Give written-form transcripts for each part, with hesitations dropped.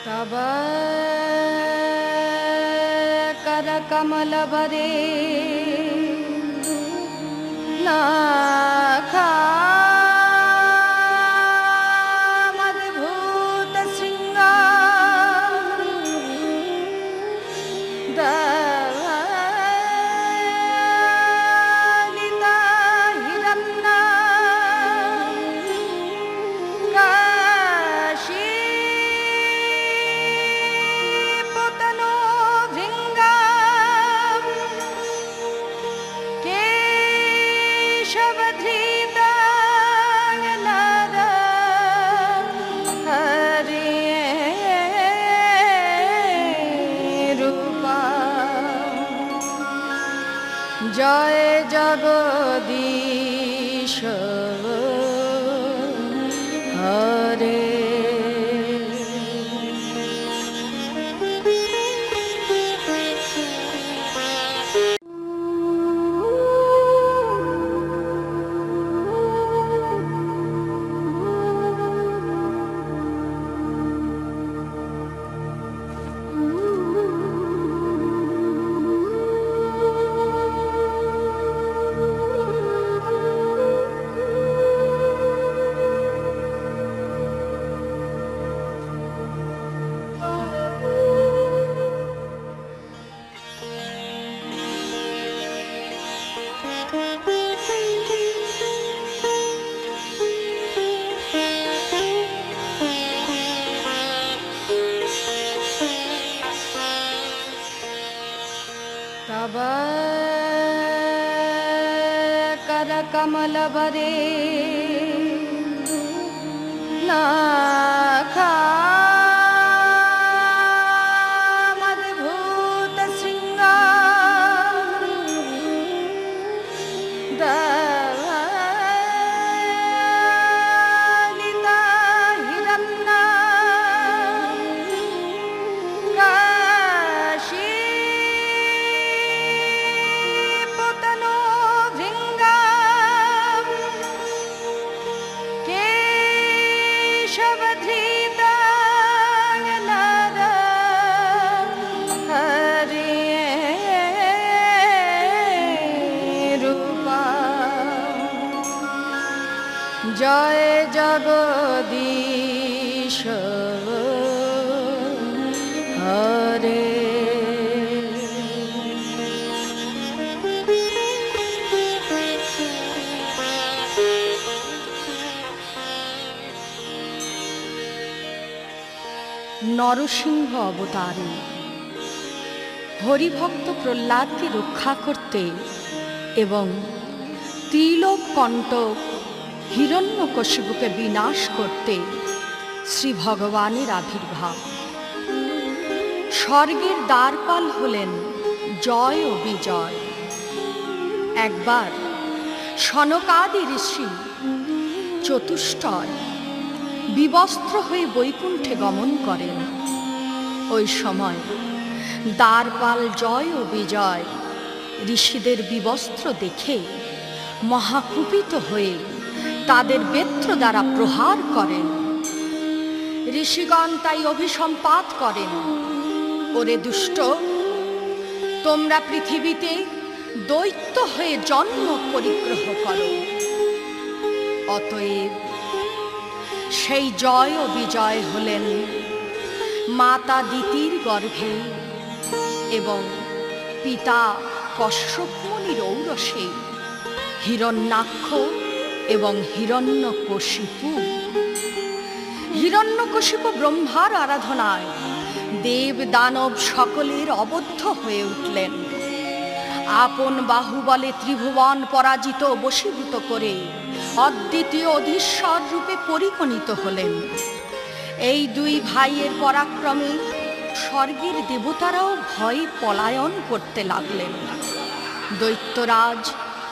तव करकमलभरे नाखामद्भुतशृङ्गा दलिता हिरण्या काशीपुतनो भृङ्गा केशवधृता नर हरे रूपा जय जगदीश हरे। तव करकमलभरे नाखामद्भुतशृङ्गा दलिता हिरण्या काशीपुतनो भृङ्गा केशवधृता नर हरे रूपा जय जगदीश हरे। নরসিংহ অবতারে হরিভক্ত প্রহ্লাদকে রক্ষা করতে এবং ত্রিলোক কণ্টক হিরণ্যকশিপুকে বিনাশ করতে শ্রী ভগবানের আবির্ভাব। স্বর্গের দ্বারপাল হলেন জয় ও বিজয়। একবার সনকাদি ঋষি চতুষ্টয় বিবস্ত্র হয়ে বৈকুণ্ঠে গমন করেন। ওই সময় দ্বারপাল জয় ও বিজয় ঋষিদের বিবস্ত্র দেখে মহাকুপিত হয়ে তাদের বেত্র দ্বারা প্রহার করেন। ঋষিগণ তাই অভিসম্পাত করেন, ওরে দুষ্ট, তোমরা পৃথিবীতে দৈত্য হয়ে জন্ম পরিগ্রহ করো। অতএব সেই জয় ও বিজয় হলেন মাতা দিতির গর্ভে এবং পিতা কশ্যপ মুনির ঔরসে হিরণ্যাক্ষ এবং হিরণ্যকশিপু। হিরণ্যকশিপু ব্রহ্মার আরাধনায় দেব দানব সকলের অবদ্ধ হয়ে উঠলেন। আপন বাহুবলে ত্রিভুবন পরাজিত বশীভূত করে অদ্বিতীয় অধীশ্বর রূপে পরিগণিত হলেন। এই দুই ভাইয়ের পরাক্রমে স্বর্গের দেবতারাও ভয়ে পলায়ন করতে লাগলেন। দৈত্যরাজ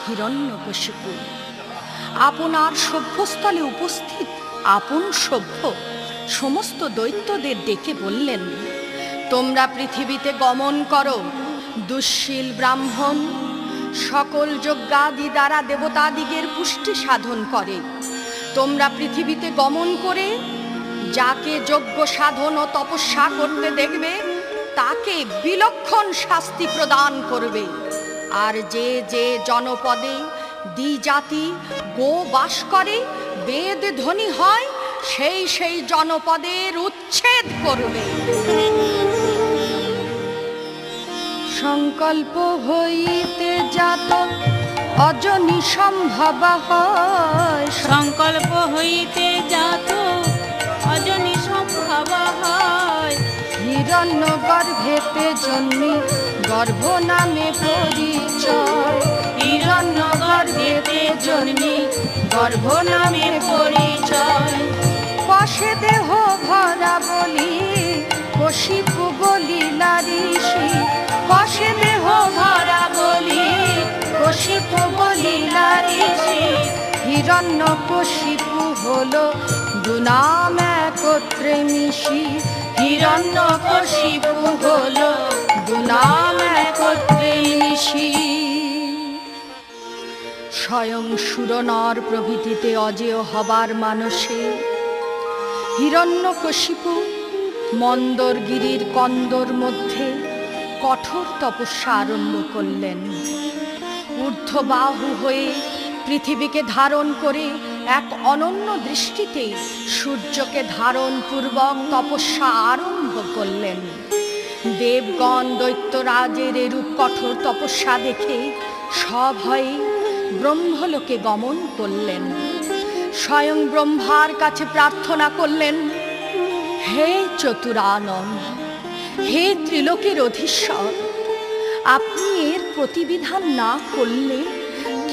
হিরণ্যকশিপু আপনার সভ্যস্থলে উপস্থিত আপন সভ্য সমস্ত দৈত্যদের ডেকে বললেন, তোমরা পৃথিবীতে গমন করো। দুঃশীল ব্রাহ্মণ সকল যজ্ঞাদি দ্বারা দেবতাদিগের পুষ্টি সাধন করে। তোমরা পৃথিবীতে গমন করে যাকে যজ্ঞ সাধন ও তপস্যা করতে দেখবে তাকে বিলক্ষণ শাস্তি প্রদান করবে। আর যে যে জনপদে দ্বিজাতি গো বাস করে, বেদ ধ্বনি হয়, সেই সেই জনপদের উচ্ছেদ করবে। সংকল্প হইতে জাত অজনি সম্ভব হয়, সংকল্প হইতে জাত অজনি সম্ভব হয়। হিরণ্য গর্ভেতে জন্মি গর্ভ নামে পরিচয়, হিরণ্য গর্ভেতে জন্মি গর্ভ নামে পরিচয়। পাশে দেহ ভরা বলি কশিপু বলিলা ঋষি, পাশে দেহ ভরা বলি কশিপু বলিলা ঋষি। হিরণ্য কশিপু হলো দুনাম একত্রে মিশি, হিরণ্য কশিপু হলো দুনাম একত্রে মিশি। স্বয়ং সুরনর প্রভৃতিতে অজেয় হবার মানসে হিরণ্যকশিপু মন্দরগিরির কন্দর মধ্যে কঠোর তপস্যা আরম্ভ করলেন। ঊর্ধ্ববাহু হয়ে পৃথিবীকে ধারণ করে এক অনন্য দৃষ্টিতে সূর্যকে ধারণ পূর্বক তপস্যা আরম্ভ করলেন। দেবগণ দৈত্যরাজের এরূপ কঠোর তপস্যা দেখে সভয়ে ব্রহ্মলোকে গমন করলেন। স্বয়ং ব্রহ্মার কাছে প্রার্থনা করলেন, হে চতুরানন, হে ত্রিলোকের অধীশ্বর, আপনি এর প্রতিবিধান না করলে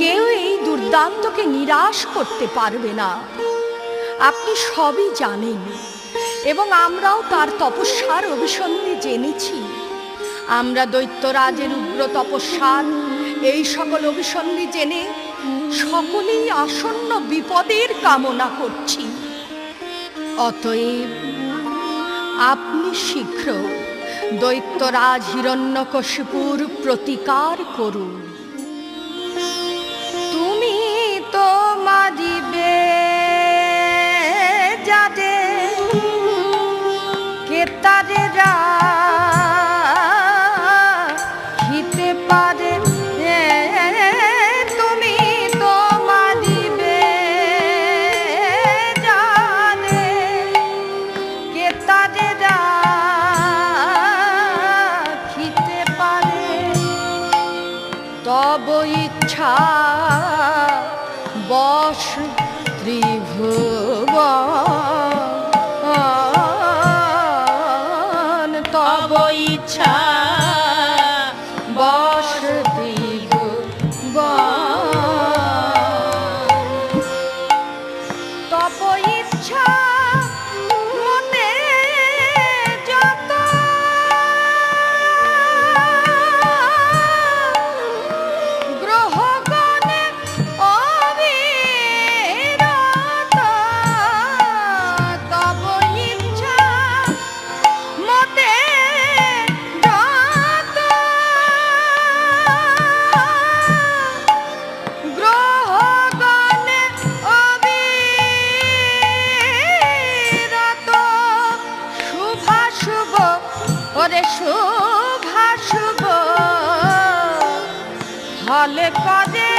কেউ এই দুর্দান্তকে নিরাশ করতে পারবে না। আপনি সবই জানেন এবং আমরাও তার তপস্যার অভিসন্ধি জেনেছি। আমরা দৈত্যরাজের উগ্র তপস্যার এই সকল অভিসন্ধি জেনে সকলেই আসন্ন বিপদের কামনা করছি। অতএব আপনি শীঘ্র দৈত্যরাজ হিরণ্যকশিপুর প্রতিকার করুন। তুমি তো মারিবে যাদে কেতারে রাখিতে পারে, তুমি তো মারিবে যাদে কেতারে রাখিতে পারে। তব ইচ্ছা বশ ত্রিভুবন, তব ইচ্ছা বশ ত্রিভুবন। তব ইচ্ছা মনে যত গ্রহগণে অবিরত, তব ইচ্ছা মতে যত গ্রহগণে অবিরত। শুভাশুভ ওরে শুভাশুভ হলে করে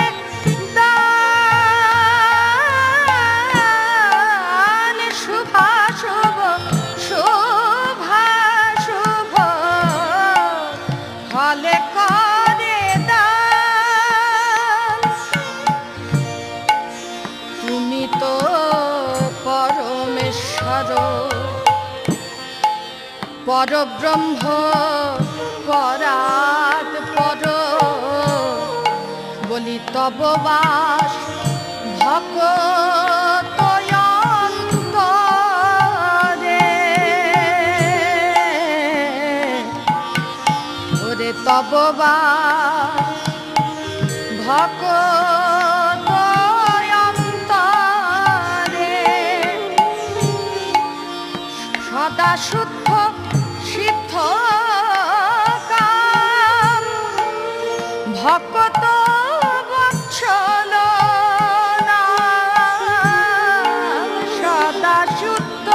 দান, শুভাশুভ শুভাশুভ হলে করে দান। তুমি তো পরমেশ্বর পরব্রহ্ম পরাৎ পর, বলি তব বাস ভকত অন্তরে। ওরে তব বাস ভকত অন্তরে, সদা শুদ্ধ সিদ্ধ কাম ভকত বৎসল নাম। সদা শুদ্ধ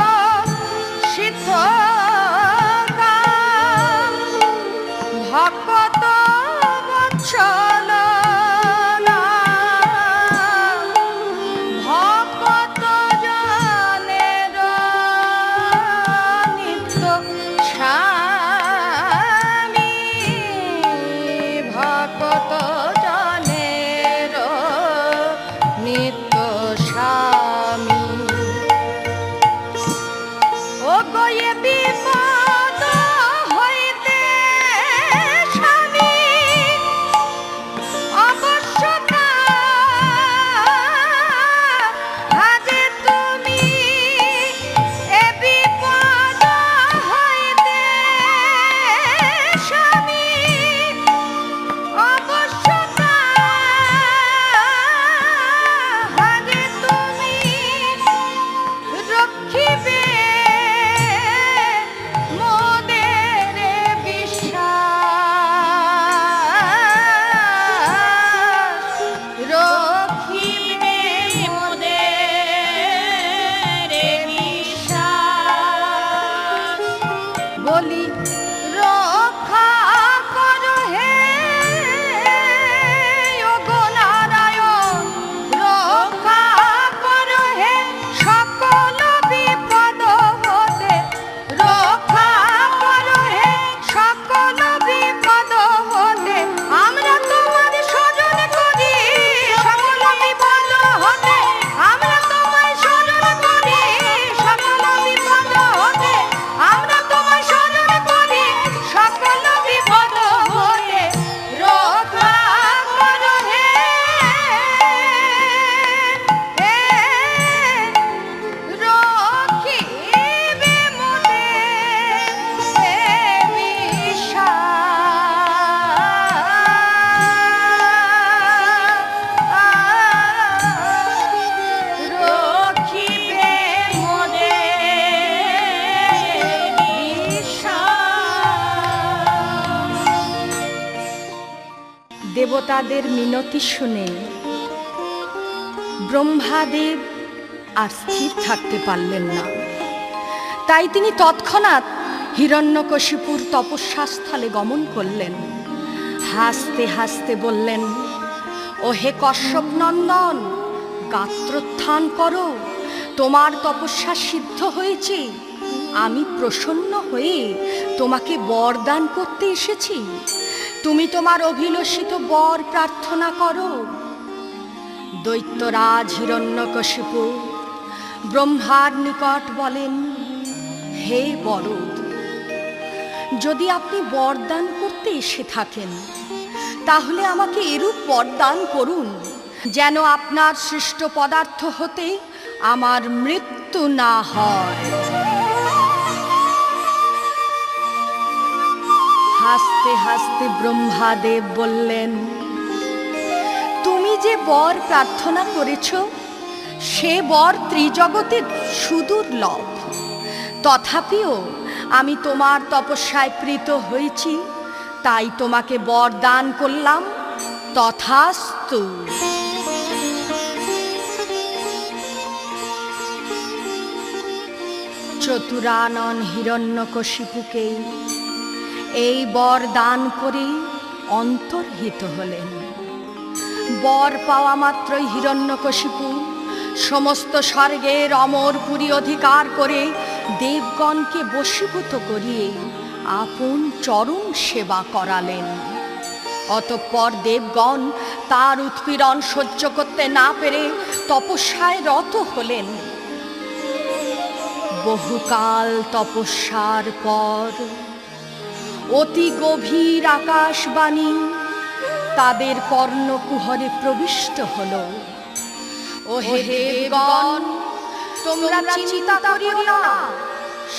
গয়ে বিপদ হইতে স্বামী অবশ্য হাজে তুমি এ বিপদ হইতে স্বামী অবশ্য হাজে তুমি রক্ষিবে মোদের বিশ্বাস রক্ষিবে মোদের বিশ্বাস বলি রক্ষা করো হে ওগো নারায়ণ রক্ষা করো হে সকল বিপদ হতে রক্ষা করো হে সকল বিপদ হতে আমরা তোমার স্মরণ করি সকল বিপদ হতে আমরা তোমায় স্মরণ করি সকল বিপদ হতে আমরা তোমায় স্মরণ করি সকল বিপদ হতে রক্ষা করো হে রক্ষিবে মোদের বিশ্বাস রক্ষিবে মোদের বিশ্বাস। দেবতাদের মিনতি শুনে ব্রহ্মাদেব আর স্থির থাকতে পারলেন না। তাই তিনি তৎক্ষণাৎ হিরণ্যকশিপুর তপস্যাস্থলে গমন করলেন। হাসতে হাসতে বললেন, ও হে কশ্যপ নন্দন, গাত্রোত্থান করো, তোমার তপস্যা সিদ্ধ হয়েছে। আমি প্রসন্ন হয়ে তোমাকে বরদান করতে এসেছি। তুমি তোমার অভিলষিত বর প্রার্থনা করো। দৈত্যরাজ হিরণ্যকশিপু ব্রহ্মার নিকট বলেন, হে বরদ, যদি আপনি বরদান করতে এসে থাকেন তাহলে আমাকে এরূপ বরদান করুন যেন আপনার সৃষ্ট পদার্থ হতে আমার মৃত্যু না হয়। হাসতে হাসতে ব্রহ্মাদেব বললেন, তুমি যে বর প্রার্থনা করেছ সে বর ত্রিজগতের সুদুর্লভ। তথাপিও আমি তোমার তপস্যায় প্রীত হয়েছি, তাই তোমাকে বর দান করলাম। তথাস্তু। চতুরানন হিরণ্যকশিপুকে এই বর দান করে অন্তর্হিত হলেন। বর পাওয়া মাত্রই হিরণ্যকশিপু সমস্ত স্বর্গের অমরপুরী অধিকার করে দেবগণকে বশীভূত করিয়ে আপন চরম সেবা করালেন। অতঃপর দেবগণ তার উৎপীড়ন সহ্য করতে না পেরে তপস্যায় রত হলেন। বহুকাল তপস্যার পর অতি গভীর আকাশবাণী তাদের কর্ণকুহরে প্রবিষ্ট হল। ও হে দেবগণ, তোমরা চিন্তা করিও না,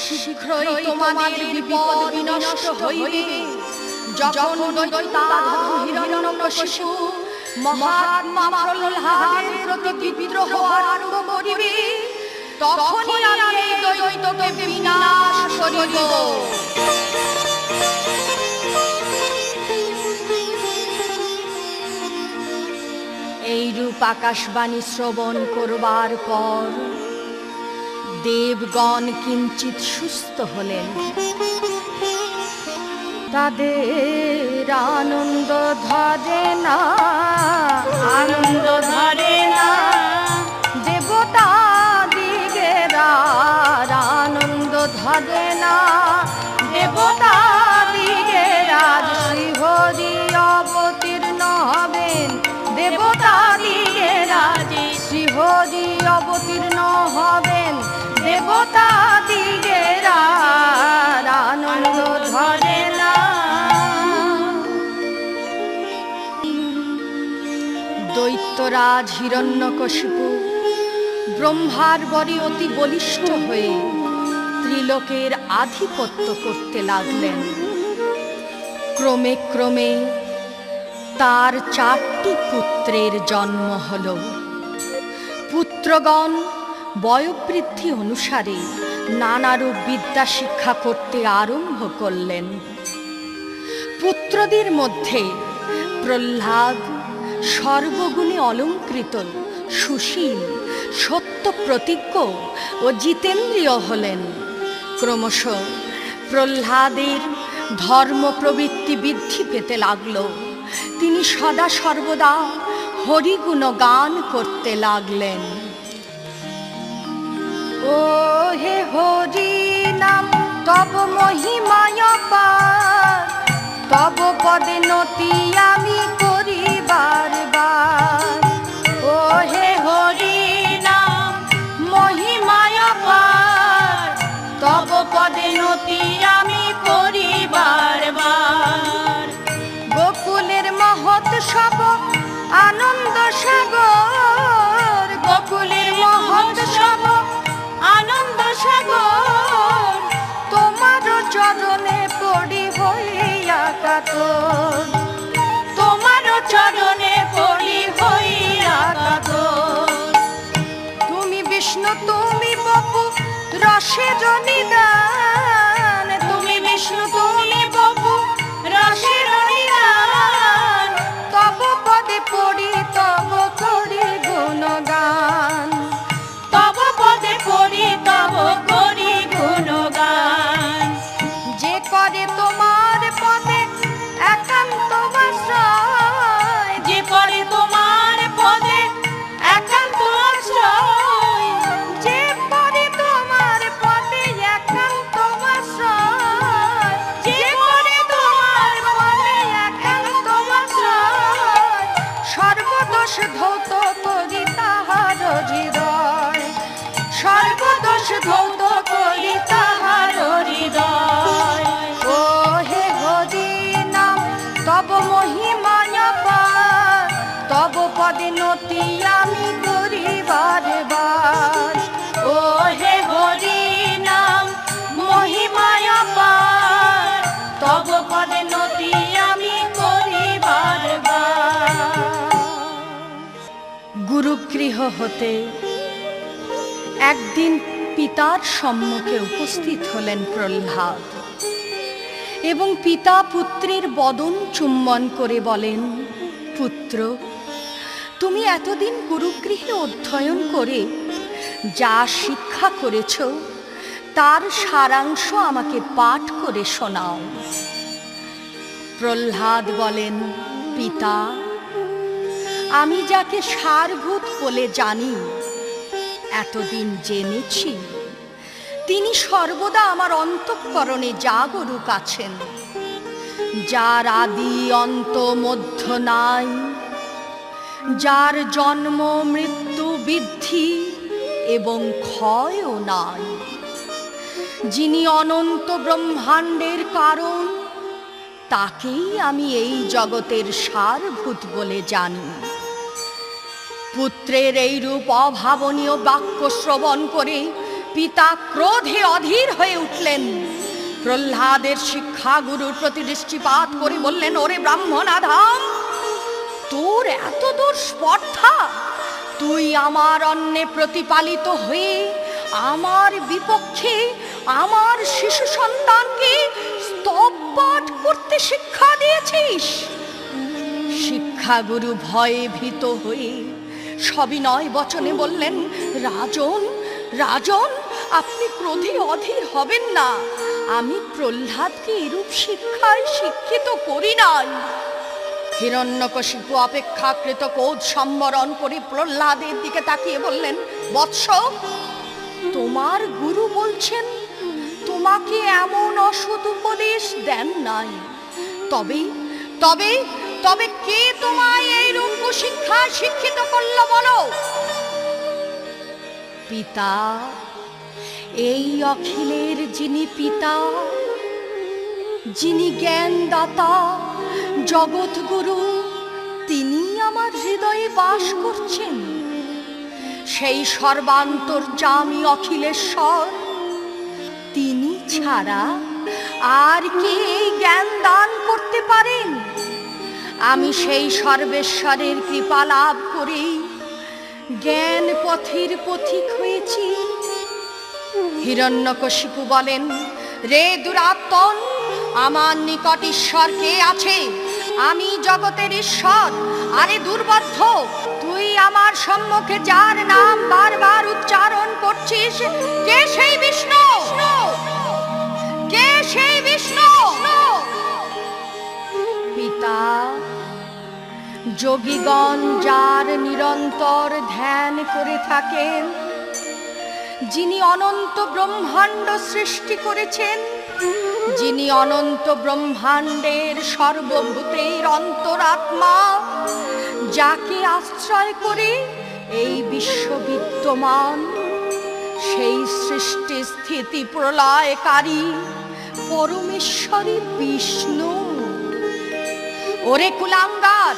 শীঘ্রই তোমাদের বিপদ বিনষ্ট হইবে। যখন দৈত্যাধম হিরণ্যকশিপু মহাত্মা প্রহ্লাদের প্রতি বিদ্রোহ আরম্ভ করিবে, তখনই আমি এই দৈত্যকে বিনাশ করিব। এইরূপ আকাশবাণী শ্রবণ করবার পর দেবগণ কিঞ্চিত সুস্থ হলেন। তাদের আনন্দ ধরে না, আনন্দ ধরে না, দেবতা দিগের আনন্দ ধরে না, দেবতা দিগের আজ শ্রীহরি অবতীর্ণ হবেন, দেবতা দিগের আজ শ্রীহরি অবতীর্ণ হবেন, দেবতা দিগের দৈত্যরাজ হিরণ্যকশিপু ব্রহ্মার বরে অতি বলিষ্ঠ হয়ে ত্রিলোকের আধিপত্য করতে লাগলেন। ক্রমে ক্রমে তার 4টি পুত্রের জন্ম হল। পুত্রগণ বয়োবৃদ্ধি অনুসারে নানারূপ বিদ্যা শিক্ষা করতে আরম্ভ করলেন। পুত্রদের মধ্যে প্রহ্লাদ সর্বগুণে অলঙ্কৃত, সুশীল, সত্য প্রতিজ্ঞ ও জিতেন্দ্রিয় হলেন। ক্রমশ প্রহ্লাদের ধর্ম প্রবৃত্তি বৃদ্ধি পেতে লাগল। তিনি সদা সর্বদা হরিগুণ গান করতে লাগলেন। ও হে হরি নাম তব মহিমায় পার, তব পদে নতি আমি করি বারবার। ও হে হরি নাম মহিমায় পার, তব পদে নতি আমি করি বারবার। গোকুলের মহোৎসব আনন্দ সাগর, গোকুলের মহোৎসব আনন্দ সাগর, তোমার চরণে পড়ি হইয়া কাতর, তোমার চরণে পড়ি হইয়া কাতর। তুমি বিষ্ণু তুমি বপু রসের নিদান, তুমি বিষ্ণু তুমি বপু রসের নিদান, তব পদে পড়ি তব করি গুণগান, তব পদে পড়ি তব করি গুণগান। যে করে তোমার পদে একান্ত আশ্রয়, যে করে তোমার পদে একান্ত আশ্রয়, যে করে তোমার পদে একান্ত আশ্রয়, যে করে তোমার পদে একান্ত আশ্রয়, সর্বদোষ ধৌত করি তাহার হৃদয়, সর্বদোষ ধৌত করি তাহার হৃদয়। ও হে হরি নাম তব মহিমায় পার, তব পদে নতি আমি করি বারবার। ও হে হরি নাম মহিমায় পার, তব পদে নতি আমি করি বারবার। গুরুগৃহ হতে একদিন পিতার সম্মুখে উপস্থিত হলেন প্রহ্লাদ এবং পিতা পুত্রের বদন চুম্বন করে বলেন, পুত্র, তুমি এতদিন গুরুগৃহে অধ্যয়ন করে যা শিক্ষা করেছ তার সারাংশ আমাকে পাঠ করে শোনাও। প্রহ্লাদ বলেন, পিতা, আমি যাকে সারভূত বলে জানি, এতদিন জেনেছি তিনি সর্বদা আমার অন্তঃকরণে জাগরূক আছেন, যার আদি অন্ত মধ্য নাই, যার জন্ম মৃত্যু বৃদ্ধি এবং ক্ষয়ও নাই, যিনি অনন্ত ব্রহ্মাণ্ডের কারণ, তাকেই আমি এই জগতের সারভূত বলে জানি। পুত্রের এই রূপ অভাবনীয় বাক্য শ্রবণ করে পিতা ক্রোধে অধীর হয়ে উঠলেন। প্রহ্লাদের শিক্ষা গুরুর প্রতি দৃষ্টিপাত করে বললেন, ওরে ব্রাহ্মণাধাম, তোর এত দূর স্পর্ধা, তুই আমার অন্নে প্রতিপালিত হয়ে আমার বিপক্ষে আমার শিশু সন্তানকে স্তব পাঠ করতে শিক্ষা দিয়েছিস। শিক্ষাগুরু ভয়ে ভীত হয়ে সবিনয় বচনে বললেন, রাজন, রাজন, আপনি ক্রোধে অধীর হবেন না, আমি প্রহ্লাদকে এরূপ শিক্ষায় শিক্ষিত করি নাই। হিরণ্যকশিপু অপেক্ষাকৃত ক্রোধ সম্বরণ করে প্রহ্লাদের দিকে তাকিয়ে বললেন, বৎস, তোমার গুরু বলছেন তোমাকে এমন অসৎ উপদেশ দেন নাই, তবে তবে তবে কে তোমায় এইরূপ শিক্ষা শিক্ষিত করল বলো। পিতা, এই অখিলের যিনি পিতা, যিনি জ্ঞানদাতা, জগৎগুরু, তিনি আমার হৃদয় হৃদয়ে বাস করছেন সেই সর্বান্তর্যামী অখিলেশ্বর, তিনি ছাড়া আর কে এই জ্ঞান দান করতে পারেন? আমি সেই সর্বেশ্বরের কৃপা লাভ করেই জ্ঞান পথের পথিক হয়েছি। হিরণ্যকশিপু বলেন, রে দুরাত্মন, আমার নিকট ঈশ্বর কে আছে? আমি জগতের ঈশ্বর। আরে দুর্বদ্ধ, তুই আমার সম্মুখে যার নাম বারবার উচ্চারণ করছিস, কে সেই বিষ্ণু? কে সেই বিষ্ণু? পিতা, যোগীগণ যার নিরন্তর ধ্যান করে থাকেন, যিনি অনন্ত ব্রহ্মাণ্ড সৃষ্টি করেছেন, যিনি অনন্ত ব্রহ্মাণ্ডের সর্বভূতের অন্তরাত্মা, যাকে আশ্রয় করে এই বিশ্ব বিদ্যমান, সেই সৃষ্টি স্থিতি প্রলয়কারী পরমেশ্বরী বিষ্ণু। ওরে কুলাঙ্গার,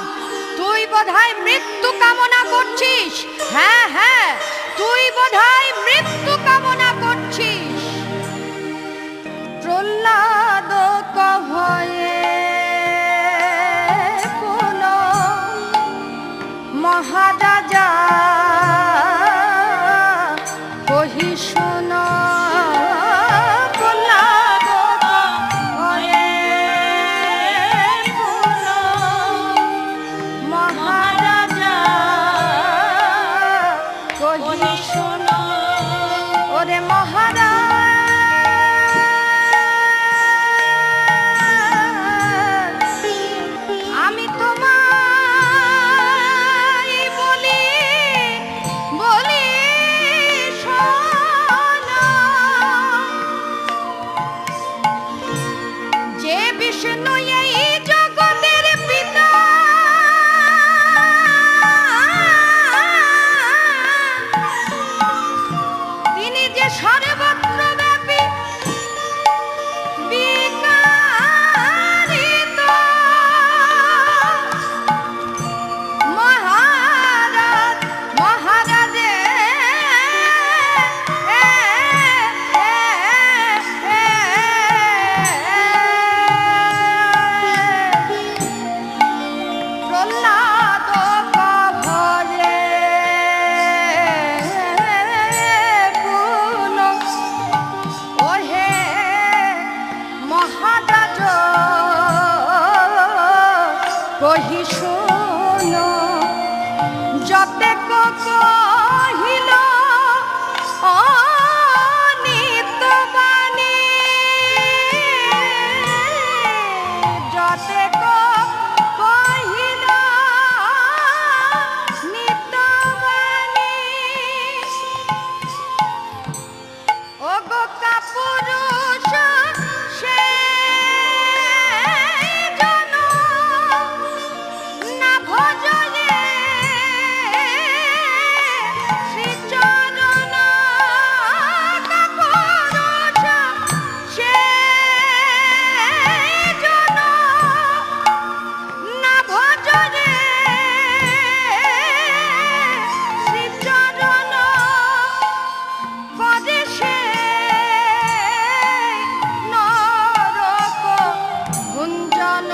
তুই বোধহয় মৃত্যু কামনা করছিস। হ্যাঁ হ্যাঁ, তুই বোধহয় মৃত্যু কামনা করছিস। প্রহ্লাদ কভয়ে কোন মহারাজা কহি শোন, প্রহ্লাদ কভয়ে কোন মহারাজা কহি শোন। ওরে মহারাজ, আমি তোমায় বলি বলি শোনো, যে বিষ্ণু এই জগতের পিতা, তিনি যে সর্বত্র ব্যাপী বিকারিত মহারাজ, মহারাজে প্রহ্লাদ কভয়ে কোন, ওহে মহারাজ কহি শোন, যতেক কহিল অনিত্যবাণী, যতেক কহিল নিত্যবাণী, ওগো কাপুরুষ সেই জন না ভজয়ে শ্রীচরণ, কাপুরুষ সেই জন না ভজয়ে শ্রীচরণ, পদে সে নরক ভুঞ্জন।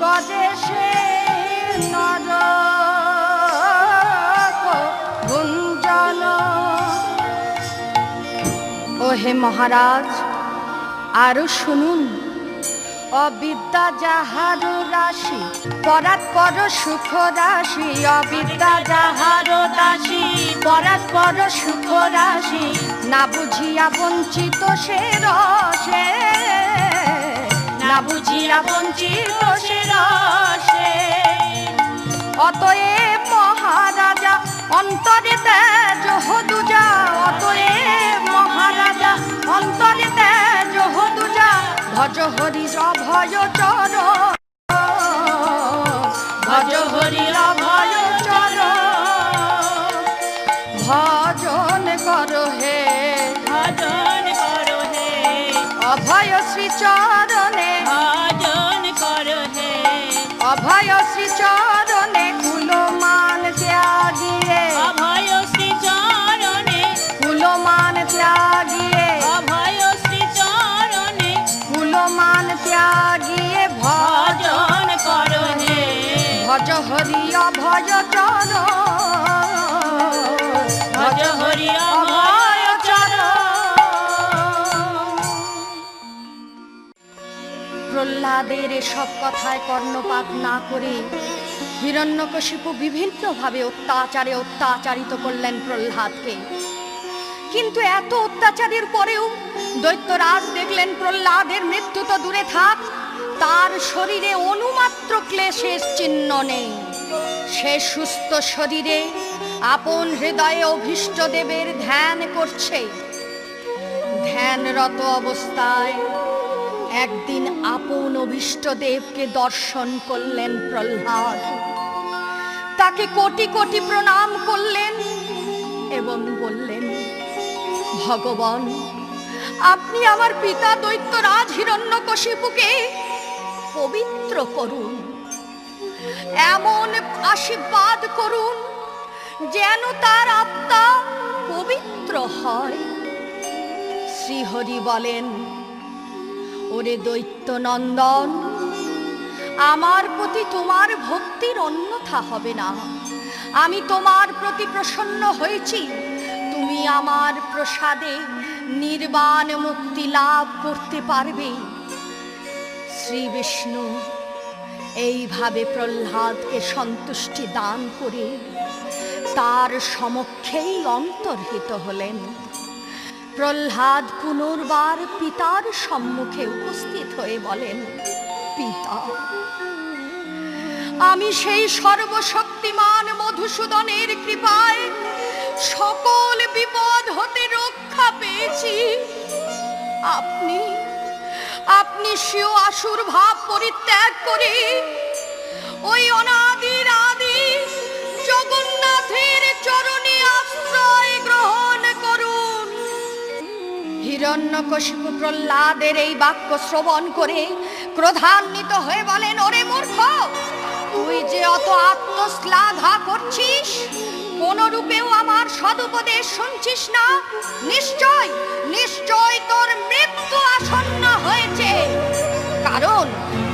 কদেশে নরক ভুঞ্জন। ওহে মহারাজ, আরো শুনুন, অবিদ্যা যাহার রাশি, পরাৎপর সুখ রাশি, অবিদ্যা যাহার দাসী, পরাৎপর সুখ রাশি, না বুঝিয়া বঞ্চিত সে রসে, না বুঝিয়া বঞ্চিত সে রসে। অতএব মহারাজা অন্তরে তেজ হদুজা, অতএব মহারাজা অন্তরে তেজ হদুজা, ভজ হরি অভয় চর, ভজ হরি অভয় চর, ভজন কর হে, ভজন কর হে অভয় শ্রী প্রহ্লাদের এসব কথায় কর্ণপাত না করে হিরণ্যকশিপু বিভিন্নভাবে অত্যাচারিত করলেন প্রহ্লাদকে। কিন্তু এত অত্যাচারের পরেও দৈত্যরাজ দেখলেন প্রহ্লাদের মৃত্যু তো দূরে থাক, তার শরীরে অনুমাত্র ক্লেশের চিহ্ন নেই। সে সুস্থ শরীরে আপন হৃদয়ে অভীষ্ট দেবের ধ্যান করছে। ধ্যানরত অবস্থায় একদিন আপন অভীষ্ট দেবকে দর্শন করলেন প্রহ্লাদ। তাকে কোটি কোটি প্রণাম করলেন এবং বললেন, ভগবান, আপনি আমার পিতা দৈত্যরাজ হিরণ্যকশিপুকে পবিত্র করুন, এমন আশীর্বাদ করুন যেন তার আত্মা পবিত্র হয়। শ্রীহরি বলেন, ওরে দৈত্য নন্দন, আমার প্রতি তোমার ভক্তির অন্যথা হবে না। আমি তোমার প্রতি প্রসন্ন হয়েছি, তুমি আমার প্রসাদে নির্বাণ মুক্তি লাভ করতে পারবে। শ্রী বিষ্ণু এইভাবে প্রহ্লাদকে সন্তুষ্টি দান করে তার সমক্ষেই অন্তর্হিত হলেন। প্রহ্লাদ পুনর্বার পিতার সম্মুখে উপস্থিত হয়ে বলেন, পিতা, আমি সেই সর্বশক্তিমান মধুসূদনের কৃপায় সকল বিপদ হতে রক্ষা পেয়েছি। আপনি স্বীয় আসুর ভাব পরিত্যাগ করে ওই অনাদির আদি জগন্নাথের চরণে আশ্রয় গ্রহণ করুন। হিরণ্যকশিপু প্রহ্লাদের এই বাক্য শ্রবণ করে ক্রোধান্বিত হয়ে বলেন, ওরে মূর্খ, তুই যে অত আত্মশ্লাঘা করছিস, কোন রূপেও আমার সদুপদেশ শুনছিস না। নিশ্চয় তোর মৃত্যু আসন্ন হয়েছে, কারণ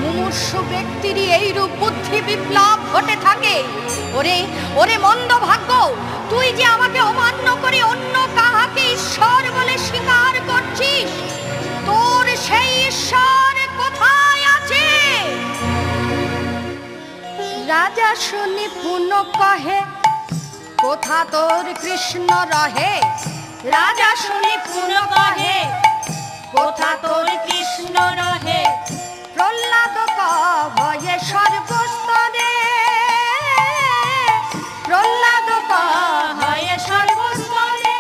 মুমূর্ষু ব্যক্তিরই এইরূপ বুদ্ধি বিপ্লব ঘটে থাকে। ওরে মন্দ ভাগ্য, তুই যে আমাকে অমান্য করে অন্য কাহাকে ঈশ্বর বলে স্বীকার করছিস, তোর সেই ঈশ্বর কোথায় আছে? রাজা শুনি পুনঃ কহে, কোথা তোর কৃষ্ণ রহে। রাজা শুনি পুনঃ কহে, কোথা তোর কৃষ্ণ রহে। প্রহ্লাদ কহে সর্বস্তরে, প্রহ্লাদ কহে সর্বস্তরে।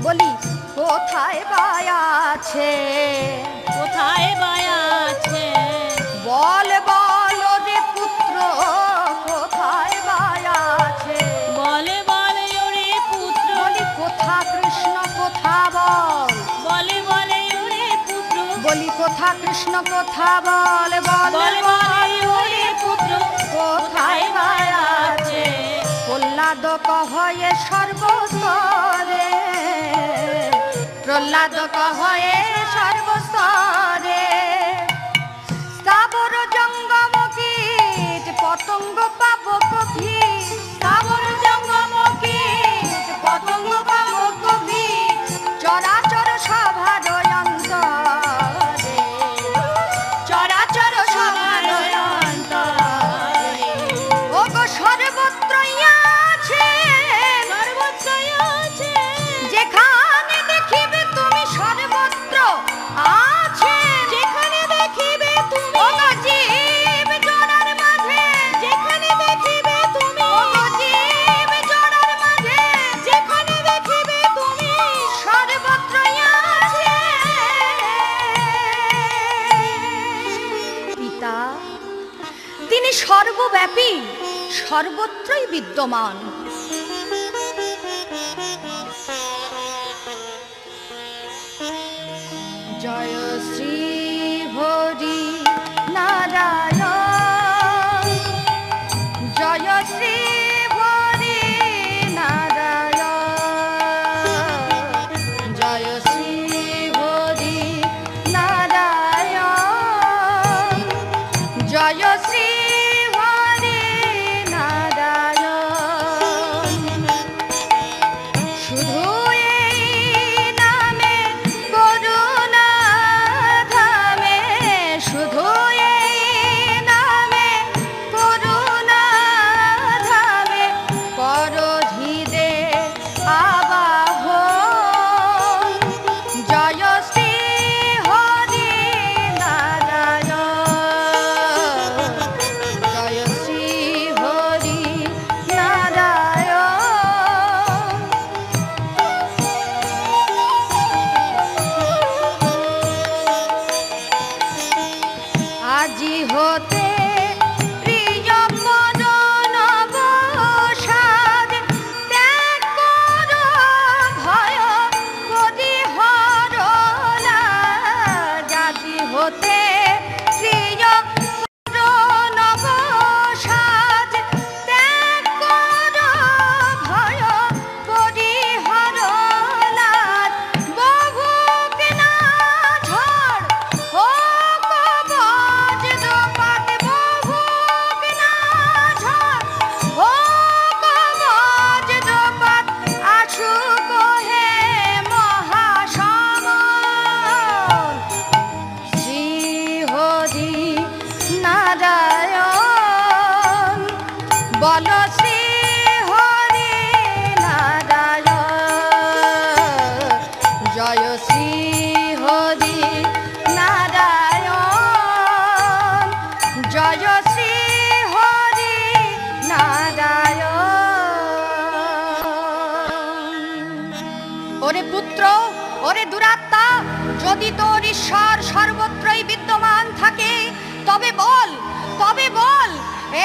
বলি কোথায় বায়া আছে, কোথায় বায়া আছে। বল বল রে পুত্র, কোথায় বায়া আছে। বলে বলে ওরে পুত্র, বলি কোথা কৃষ্ণ কোথা বল। বলে বলে ওরে পুত্র, বলি কোথা কৃষ্ণ কোথা বল। বলে বলে ওরে পুত্র, কোথায় বায়া আছে। প্রহ্লাদ কহে সর্বস্তরে, প্রহ্লাদ কহে সর্বস্তরে। স্থাবর জঙ্গম কীট পতঙ্গ পাবক ভীত, স্থাবর জঙ্গম কীট পতঙ্গ পাবক ভীত। চরাচর সভার অন্তরে, চরাচর সবার অন্তরে। ওগো সর্বত্রই আছে, সর্বত্রই আছে। যেখানে দেখিবে তুমি সর্বত্র আছে। যেখানে দেখিবে তুমি, ওগো জীব জড়ার মাঝে, যেখানে দেখিবে তুমি, ওগো জীব জড়ার মাঝে, যেখানে দেখিবে তুমি, সর্বত্রই আছে। পিতা, তিনি সর্বব্যাপী, সর্বত্রই বিদ্যমান। জয় শ্রী হরি নারায়ণ, জয় শ্রী হরি নারায়ণ, জয় শ্রী হরি নারায়ণ, জয় শ্রী হরি নারায়ণ। শুধু এই নামে করুণা ওরে দুরাত্মা, যদি তোর ঈশ্বর সর্বত্রই বিদ্যমান থাকে তবে বল, তবে বল,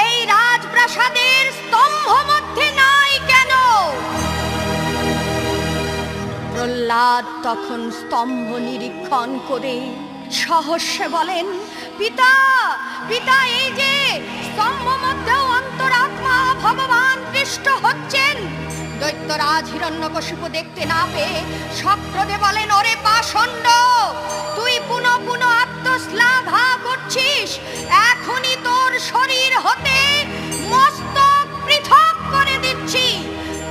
এই রাজপ্রাসাদের স্তম্ভ মধ্যে নাই কেন? প্রহ্লাদ তখন স্তম্ভ নিরীক্ষণ করে সহস্যে বলেন, পিতা, পিতা, এই যে স্তম্ভ মধ্যেও অন্তরাত্মা ভগবান কৃষ্ণ হচ্ছেন। দৈত্যরাজ হিরণ্যকশিপু দেখতে না পেয়ে সক্রোধে বলেন, ওরে পাষণ্ড, তুই পুনঃ পুনঃ আত্মশ্লাঘা করছিস। এখনই তোর শরীর হতে মস্তক পৃথক করে দিচ্ছি।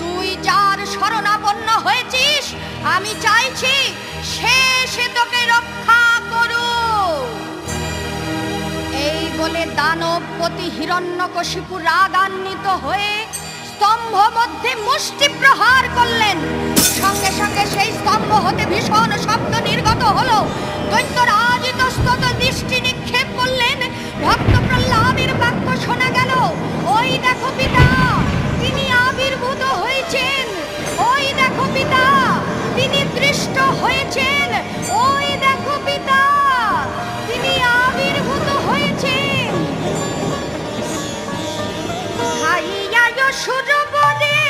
তুই যার শরণাপন্ন হয়েছিস, আমি চাইছি সে তোকে রক্ষা করুক। এই বলে দানবপতি হিরণ্যকশিপু রাগান্বিত হয়ে স্তম্ভ মধ্যে মুষ্টি প্রহার করলেন। সঙ্গে সঙ্গে সেই স্তম্ভ হতে ভীষণ শব্দ নির্গত হলো। দৈত্যরাজ ইতস্তত দৃষ্টি নিক্ষেপ করলেন। ভক্ত প্রহ্লাদের বাক্য শোনা গেল, ওই দেখো পিতা, তিনি আবির্ভূত হয়েছেন। ওই দেখো পিতা, তিনি দৃষ্ট হয়েছেন। ওই দেখো পিতা, তিনি আবির্ভূত হয়েছেন। ভাইয়া সুরবরে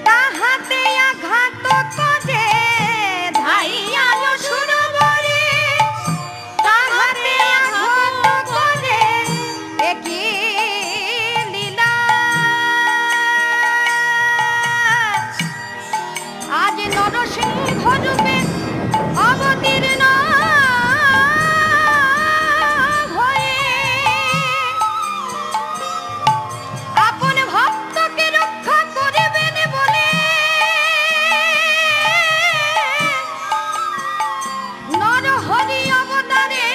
তাহাতে আঘাত করে, ভাইয়া সুরবরে তাহাতে আঘাত করে, একই লীলা আজ নরসিংহ রূপে অবতীর্ণ হয়ে আপন ভক্তকে রক্ষা করিবেন বলে নরহরি অবতারে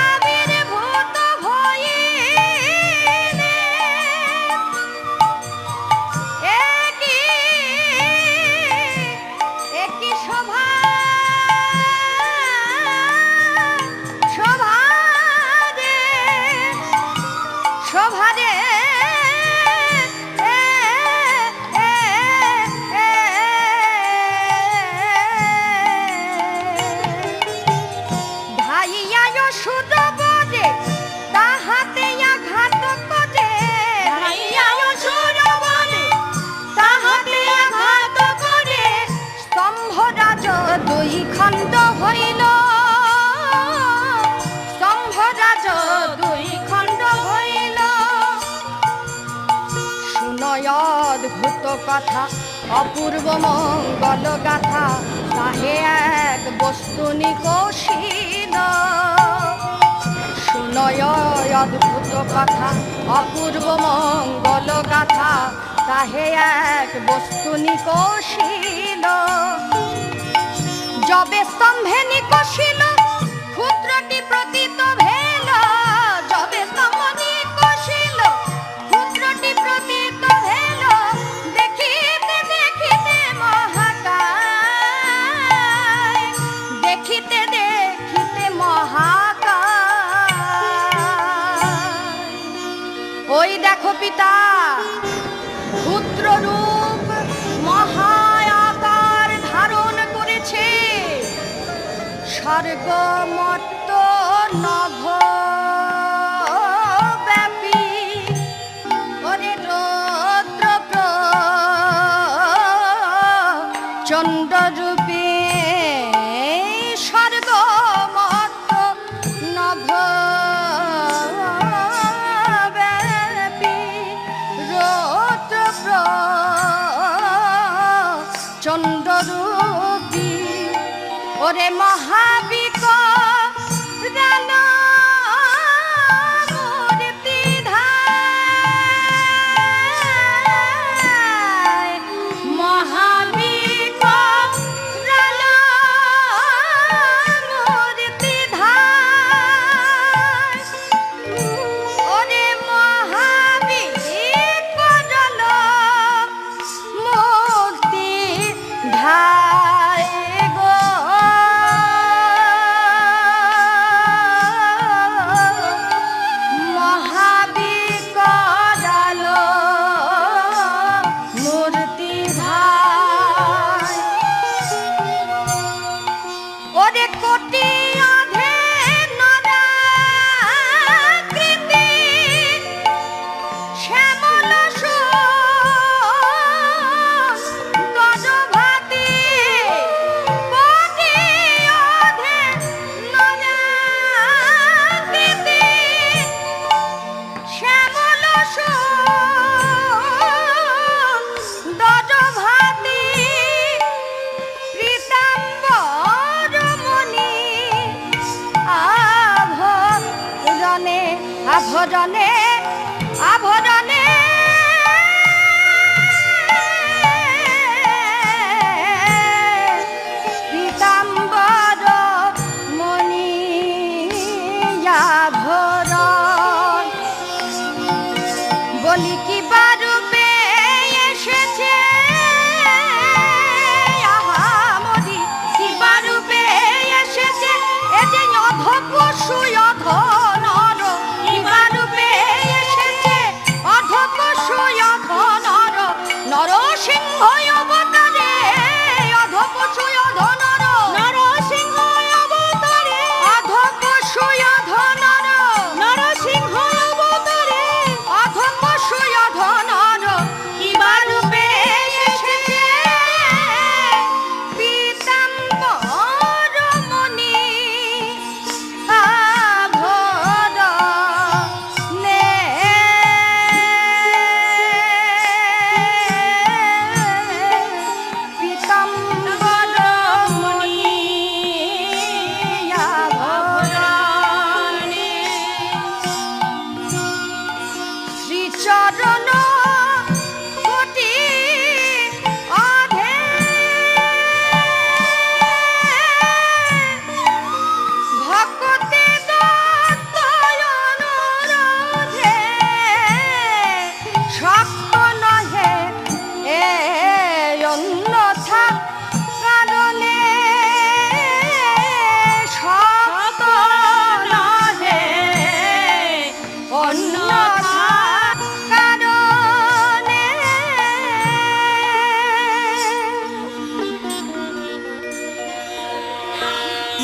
আবির্ভূত হইলেন। একই শোভা শোভারে শোভারে ভাইয়া সুরবরে তাহাতে আঘাত করে, ভাইয়া সুরবরে তাহাতে আঘাত করে, স্তম্ভরাজ দুই খণ্ড হইল, স্তম্ভরাজ দুই খণ্ড হইল। শুনয় অদ্ভুত কথা, অপূর্ব মঙ্গল গাথা, তাহে এক বস্তু নিকশিল। শুনয় অদ্ভুত কথা, অপূর্ব মঙ্গল গাথা, তাহে এক বস্তু নিকশিল। যবে স্তম্ভে নিকশিল ক্ষুদ্রটি প্রতীত ভেল, যবে স্তম্ভ নিকশিল ক্ষুদ্রটি প্রতীত ভেল। দেখিতে দেখিতে মহাকায়, দেখিতে দেখিতে মহাকায়। ওই দেখো পিতা, ক্ষুদ্র রূপ মহায়াকার ধারণ করেছে। স্বর্গমর্ত নভ ব্যাপী, ওরে রৌদ্র প্রচণ্ড রূপে স্বর্গমর্ত নভ ব্যাপী, রৌদ্র প্রচণ্ড রূপী, ওরে মহাবিক রান মূর্তি ধায়, মহাবিক রান মূর্তি ধায়, ওরে মহাবিক রান মূর্তি ধায় গো।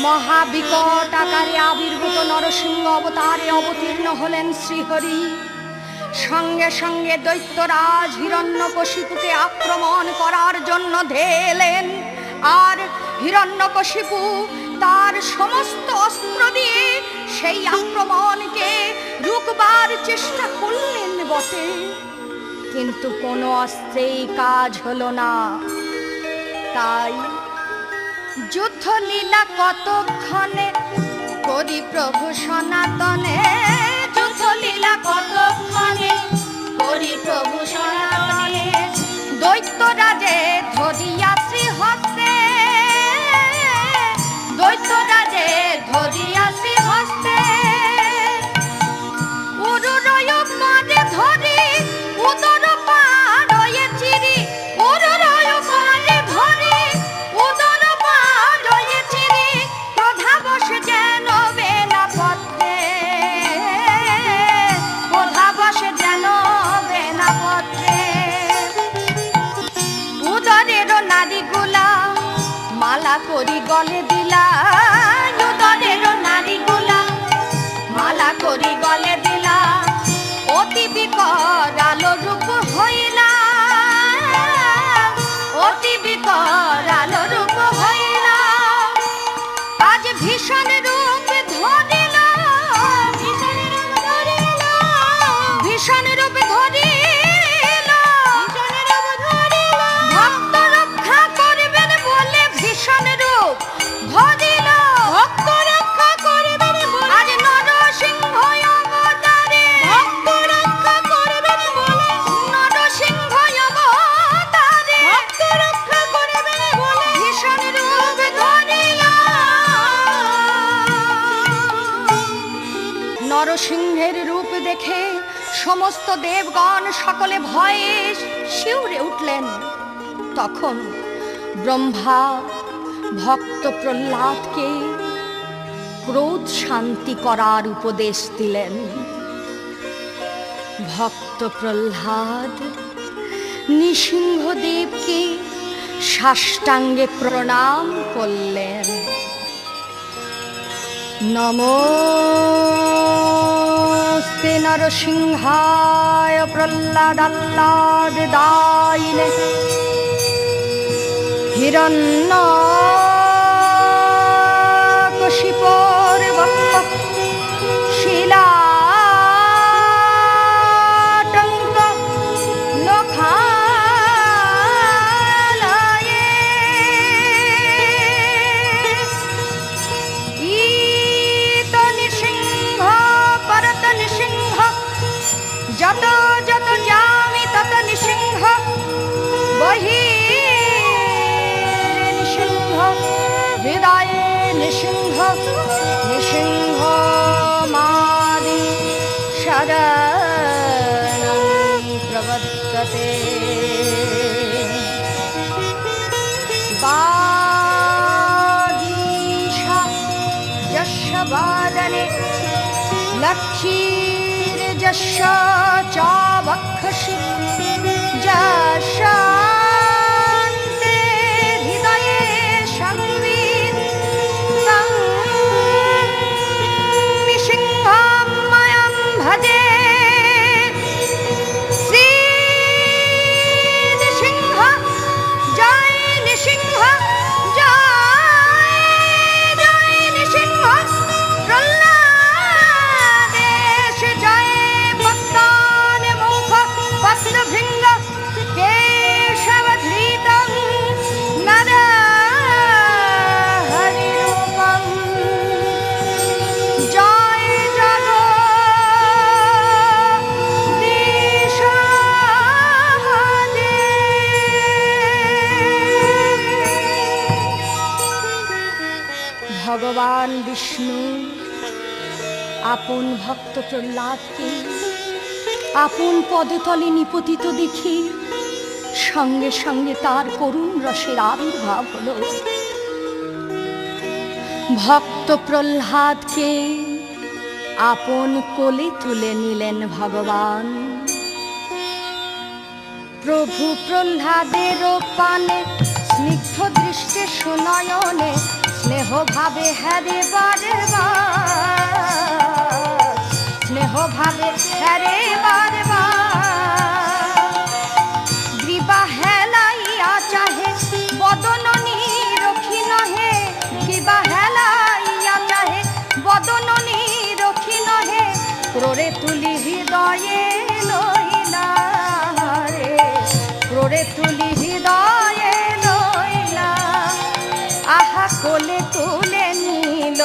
মহাবিকট আকারে আবির্ভূত নরসিংহ অবতারে অবতীর্ণ হলেন শ্রীহরি। সঙ্গে সঙ্গে দৈত্যরাজ হিরণ্যকশিপুকে আক্রমণ করার জন্য ধেলেন। আর হিরণ্যকশিপু তার সমস্ত অস্ত্র দিয়ে সেই আক্রমণকে রুখবার চেষ্টা করলেন বটে, কিন্তু কোনো অস্ত্রেই কাজ হলো না। তাই যুদ্ধ লীলা কতক্ষণে করি প্রভু সনাতনে, যুদ্ধ লীলা কতক্ষণে করি প্রভু সনাতনে। দৈত্যরাজে ধরিয়াছি হস্তে, দৈত্যরাজে ধরিয়াছি হস্তে। উরুরয় পদে ধরি উদর পাড়য়ে চিরি, উরুরয় পদে ধরি উদর পাড়য়ে চিরি। প্রধাবশ যেন বেনা পথে, প্রধাবশ যেন বেনা পথে। উদরের নারীগুলা মালা করি গলে দিলা, উদরের নারীগুলা মালা করি গলে দিলা। অতি বিকরাল রূপ হইলা, অতি বিকরাল রূপ হইলা। আজ ভীষণ রূপ ধরিল, ভীষণ রূপ ধরিল, ভীষণ রূপ ধরিল। ভীষণ রূপ ধরিল। ভক্ত রক্ষা করবেন বলে ভীষণ রূপ ধরিল। ভক্ত রক্ষা করবেন বলে, আজ নরসিংহ অবতারে, ভক্ত রক্ষা করবেন বলে, নরসিংহ অবতারে ভক্ত রক্ষা করবেন বলে ভীষণ রূপ ধরিল। নরসিংহের রূপ দেখে সমস্ত দেবগণ সকলে ভয়ে শিউরে উঠলেন। তখন ব্রহ্মা ভক্ত প্রহ্লাদকে ক্রোধ শান্তি করার উপদেশ দিলেন। ভক্ত প্রহ্লাদ নৃসিংহদেবকে সাষ্টাঙ্গে প্রণাম করলেন। নমস্তে নরসিংহায় প্রহ্লাদাল্লাদ দায়িনে হিরণ্যকশিপোর বক্ষ শিলাটঙ্ক লোকালয়ে। ইত নৃসিংহ পরত নৃসিংহ, যত যত যামি তত নৃসিংহ। বহি নৃসিংহ হৃদয়ে নৃসিংহ, নৃসিংহ মাদি শরণং প্রবর্ততে। বাগীশা যস্য বাদনে লক্ষ্মীর্যস্য চাবক্ষসি, যশান্তে হৃদয়ে সংবিৎ तं নৃসিংহময়ং ভজে। শ্রী নৃসিংহ জয় নৃসিংহ, জয় জয় নৃসিংহ। প্রহ্লাদেশ জয় ভক্তান মুখ পদ্মভৃঙ্গ কেশবধৃতং নরহরিরূপং। জয় জগদীশ ভগবান বিষ্ণু আপন ভক্ত প্রহ্লাদকে আপন পদতলে নিপতিত দেখে সঙ্গে সঙ্গে তার করুণ রসের আবির্ভাব হলো। ভক্ত প্রহ্লাদকে আপন কোলে তুলে নিলেন ভগবান। প্রভু প্রহ্লাদের পানে স্নিগ্ধ দৃষ্টে সুনয়নে স্নেহ ভাবে হ্যারে বারবার, স্নেহ ভাবে হ্যারে বারবার, গ্রীবা হেলাইয়া চাহে বদন নিরখি নহে, গ্রীবা হেলাইয়া চাহে বদন নিরখি নহে, ক্রোড়ে তুলি হৃদয়ে লইলা রে, ক্রোড়ে তুলি হৃদয়ে লইলা, আহা কোলে তুলে নিল,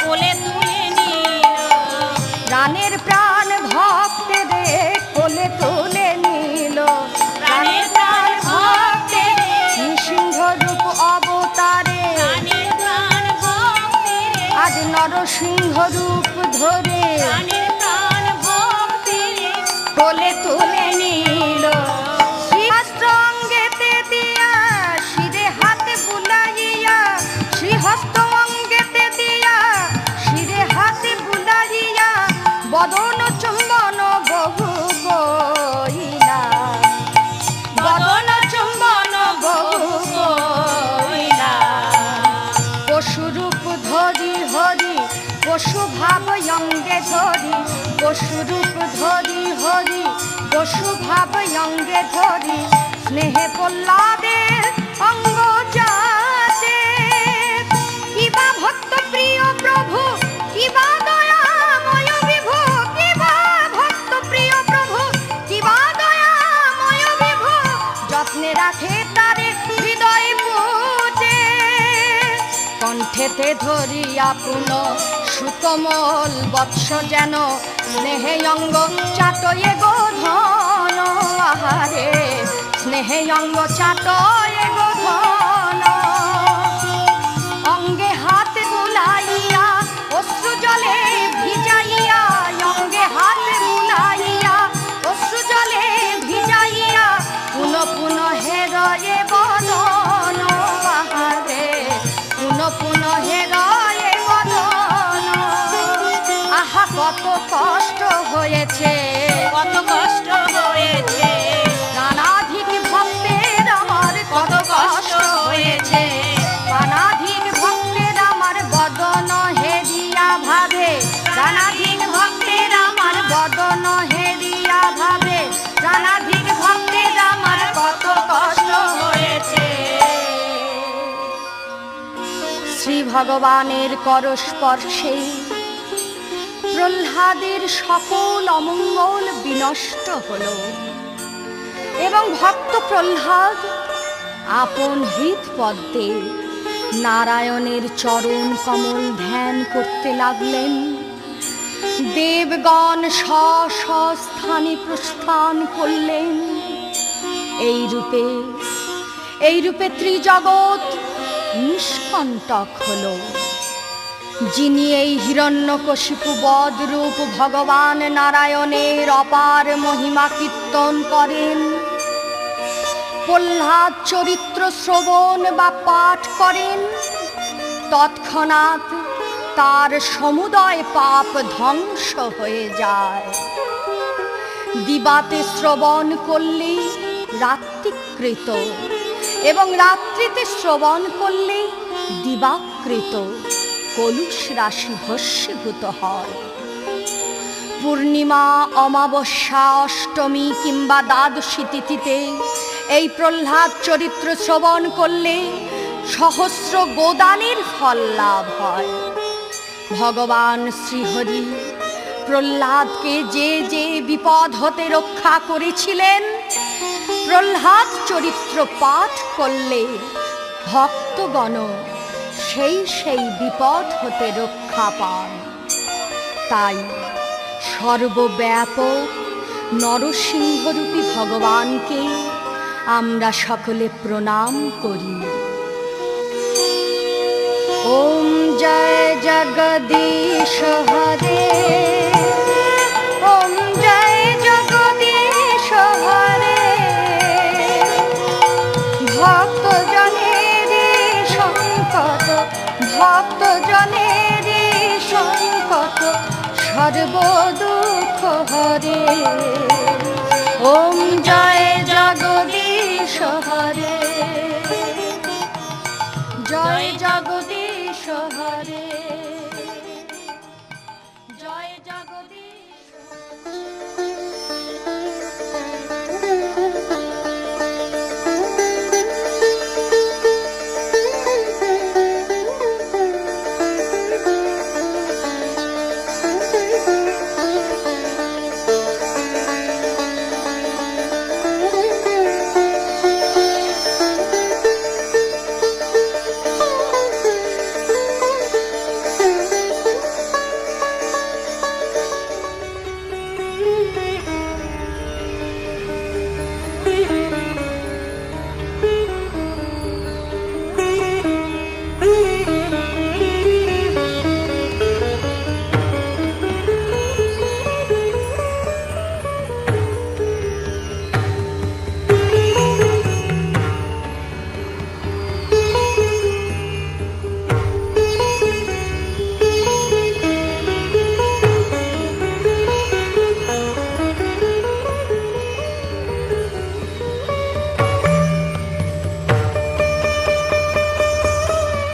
কোলে তুলে নিল, প্রাণের প্রাণ ভক্তরে কোলে তুলে নিল, প্রাণের প্রাণ ভক্তেরে, নৃসিংহ রূপ অবতারে, প্রাণের প্রাণ ভক্তেরে, আজ নরসিংহ রূপ ধরে প্রাণের প্রাণ ভক্তেরে, কোলে তুলে নিল। শ্রীহস্ত অঙ্গেতে দিয়া শিরে হাতে বুলাইয়া, শ্রীহস্ত অঙ্গেতে দিয়া শিরে হাতে বুলাইয়া, বদন চুম্বন বহু কইলা, বদন চুম্বন বহু কইলা, পশুরূপ ধরি হরি, পশু ভাব অঙ্গে ধরি, পশুরূপ ধরি হরি, পশু ভাব অঙ্গে ধরি, স্নেহে প্রহ্লাদের অঙ্গ যাতে, কিবা ভক্ত প্রিয় প্রভু, কিবা দয়াময় বিভু, কিবা ভক্ত প্রিয় প্রভু, কিবা দয়াময় বিভু, যত্নে রাখে তারে হৃদয় পুটে, কণ্ঠেতে ধরিয়া পুন সুকমল বৎস যেন, স্নেহে অঙ্গ চাটয়ে গো ধন, আহারে স্নেহে অঙ্গ চাটয়ে গো ধন, অঙ্গে হাত বুলাইয়া অশ্রু জলে ভিজাইয়া, অঙ্গে হাত বুলাইয়া অশ্রু জলে ভিজাইয়া, পুন পুন হেরয়ে বদন, আহারে পুন পুন হেরয়ে বদন, আহা কত কষ্ট হয়েছে, কত কষ্ট হয়েছে, নানাধিক ভক্তের আমার কত কষ্ট হয়েছে, নানাধিক ভক্তের আমার বদন হেরিয়া ভাবে, নানাধিক ভক্তের আমার বদন হেরিয়া ভাবে, নানাধিক ভক্তের আমার কত কষ্ট হয়েছে। শ্রী ভগবানের করস্পর্শে প্রহ্লাদের সকল অমঙ্গল বিনষ্ট হল, এবং ভক্ত প্রহ্লাদ আপন হৃৎপদ্মে নারায়ণের চরণ কমল ধ্যান করতে লাগলেন। দেবগণ স্বস্থানে প্রস্থান করলেন। এই রূপে ত্রিজগৎ নিষ্কণ্টক হল। যিনি এই হিরণ্যকশিপু বধ রূপ ভগবান নারায়ণের অপার মহিমা কীর্তন করেন, প্রহ্লাদ চরিত্র শ্রবণ বা পাঠ করেন, তৎক্ষণাৎ তার সমুদয় পাপ ধ্বংস হয়ে যায়। দিবাতে শ্রবণ করলে রাত্রিকৃত, এবং রাত্রিতে শ্রবণ করলে দিবাকৃত কলুষ রাশি ভস্মীভূত হয়। পূর্ণিমা, অমাবস্যা, অষ্টমী কিংবা দ্বাদশী তিথিতে এই প্রহ্লাদ চরিত্র শ্রবণ করলে সহস্র গোদানের ফল লাভ হয়। ভগবান শ্রীহরি প্রহ্লাদকে যে যে বিপদ হতে রক্ষা করেছিলেন, প্রহ্লাদ চরিত্র পাঠ করলে ভক্তগণ সেই বিপদ হতে রক্ষা পান। তাই সর্বব্যাপক নরসিংহরূপী ভগবানকে আমরা সকলে প্রণাম করি। ওম জয় জগদীশ হরে, ওম জয় জগদীশ হরে। ভক্তজনের সংকট, ভক্তজনের সংকট সর্বদূর